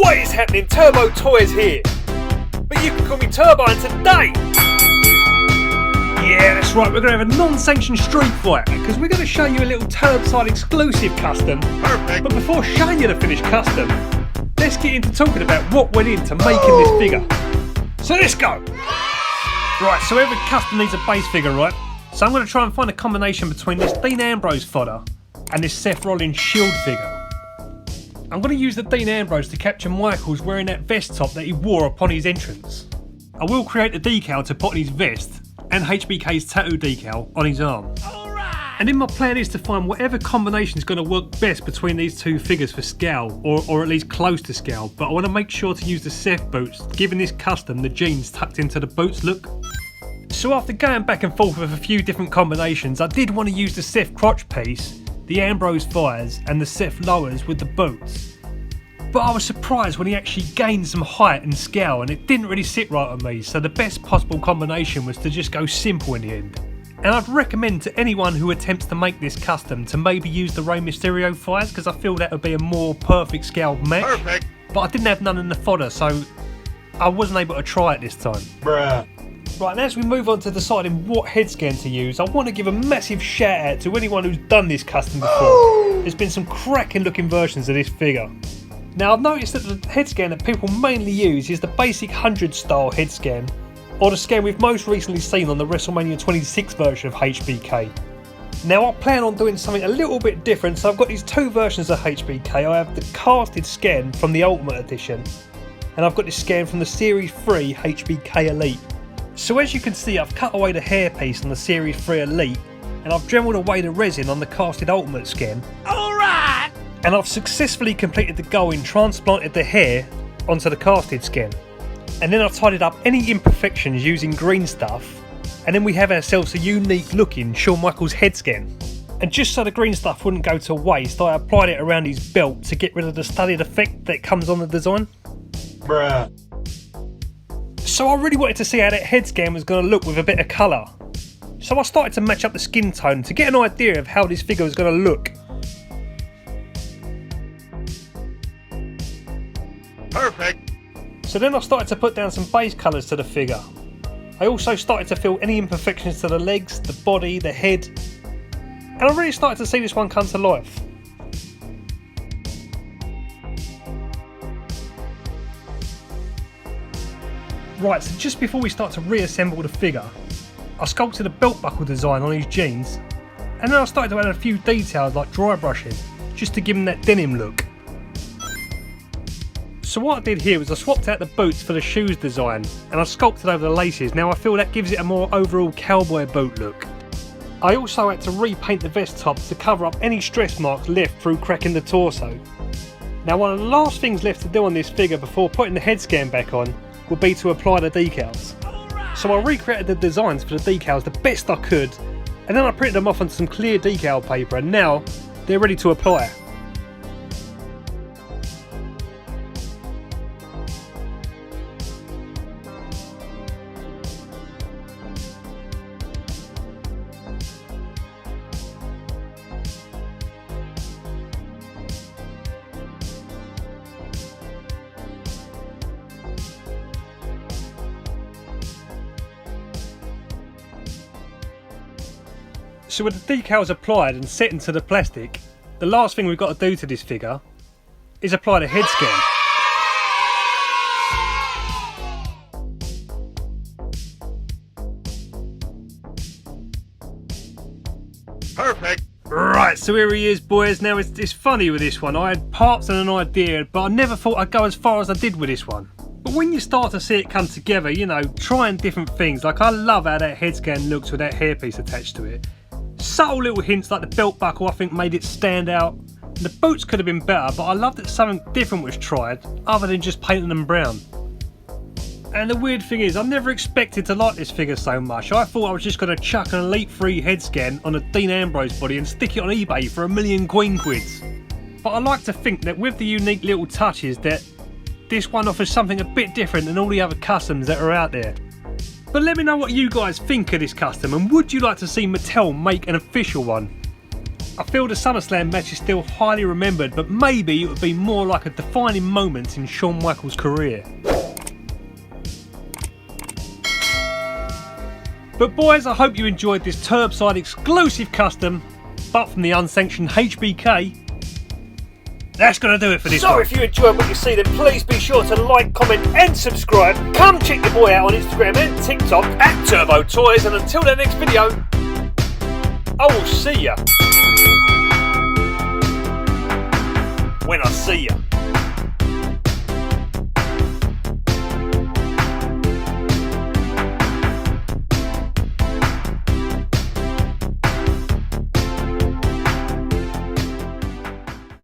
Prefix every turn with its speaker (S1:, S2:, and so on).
S1: What is happening? Turbo Toys here. But you can call me Turbo, and today... Yeah, that's right, we're going to have a non-sanctioned street fight because we're going to show you a little Turbside exclusive custom.
S2: Perfect.
S1: But before showing you the finished custom, let's get into talking about what went into making this figure. So let's go. Right, so every custom needs a base figure, right? So I'm going to try and find a combination between this Dean Ambrose fodder and this Seth Rollins Shield figure. I'm going to use the Dean Ambrose to capture Michaels wearing that vest top that he wore upon his entrance. I will create a decal to put on his vest and HBK's tattoo decal on his arm. Alright! And then my plan is to find whatever combination is going to work best between these two figures for scale, or at least close to scale, but I want to make sure to use the Seth boots, giving this custom the jeans tucked into the boots look. So after going back and forth with a few different combinations, I did want to use the Seth crotch piece, the Ambrose fires and the Seth lowers with the boots. But I was surprised when he actually gained some height and scale and it didn't really sit right on me, so the best possible combination was to just go simple in the end. And I'd recommend to anyone who attempts to make this custom to maybe use the Rey Mysterio fires because I feel that would be a more perfect scale match.
S2: Perfect.
S1: But I didn't have none in the fodder, so I wasn't able to try it this time.
S2: Bruh.
S1: Right, and as we move on to deciding what head scan to use, I want to give a massive shout out to anyone who's done this custom before. There's been some cracking looking versions of this figure. Now I've noticed that the head scan that people mainly use is the basic 100 style head scan, or the scan we've most recently seen on the WrestleMania 26 version of HBK. Now I plan on doing something a little bit different, so I've got these two versions of HBK. I have the casted scan from the Ultimate Edition, and I've got this scan from the Series 3 HBK Elite. So as you can see, I've cut away the hairpiece on the Series 3 Elite and I've dremelled away the resin on the casted Ultimate scan. Alright! And I've successfully completed the goal in transplanted the hair onto the casted scan. And then I've tidied up any imperfections using green stuff, and then we have ourselves a unique looking Shawn Michaels head scan. And just so the green stuff wouldn't go to waste, I applied it around his belt to get rid of the studded effect that comes on the design.
S2: Bruh.
S1: So I really wanted to see how that head scan was going to look with a bit of colour. So I started to match up the skin tone to get an idea of how this figure was going to look.
S2: Perfect.
S1: So then I started to put down some base colours to the figure. I also started to fill any imperfections to the legs, the body, the head. And I really started to see this one come to life. Right, so just before we start to reassemble the figure, I sculpted a belt buckle design on his jeans, and then I started to add a few details like dry brushing, just to give him that denim look. So what I did here was I swapped out the boots for the shoes design, and I sculpted over the laces. Now I feel that gives it a more overall cowboy boot look. I also had to repaint the vest top to cover up any stress marks left through cracking the torso. Now one of the last things left to do on this figure before putting the head scan back on would be to apply the decals. So I recreated the designs for the decals the best I could, and then I printed them off on some clear decal paper, and now they're ready to apply. So with the decals applied and set into the plastic, the last thing we've got to do to this figure is apply the head scan.
S2: Perfect.
S1: Right, so here he is, boys. Now it's funny with this one. I had parts and an idea, but I never thought I'd go as far as I did with this one. But when you start to see it come together, you know, trying different things, like I love how that head scan looks with that hairpiece attached to it. Subtle little hints like the belt buckle I think made it stand out. The boots could have been better, but I love that something different was tried other than just painting them brown. And the weird thing is, I never expected to like this figure so much. I thought I was just going to chuck an Elite 3 head scan on a Dean Ambrose body and stick it on eBay for $1,000,000 quids. But I like to think that with the unique little touches that this one offers something a bit different than all the other customs that are out there. But let me know what you guys think of this custom, and would you like to see Mattel make an official one? I feel the Summerslam match is still highly remembered, but maybe it would be more like a defining moment in Shawn Michaels' career. But boys, I hope you enjoyed this Turbside exclusive custom, but from the unsanctioned HBK. That's going to do it for this one. So if you enjoyed what you see, then please be sure to like, comment and subscribe. Come check your boy out on Instagram and TikTok at Turbo Toys, and until the next video, I will see ya when I see ya.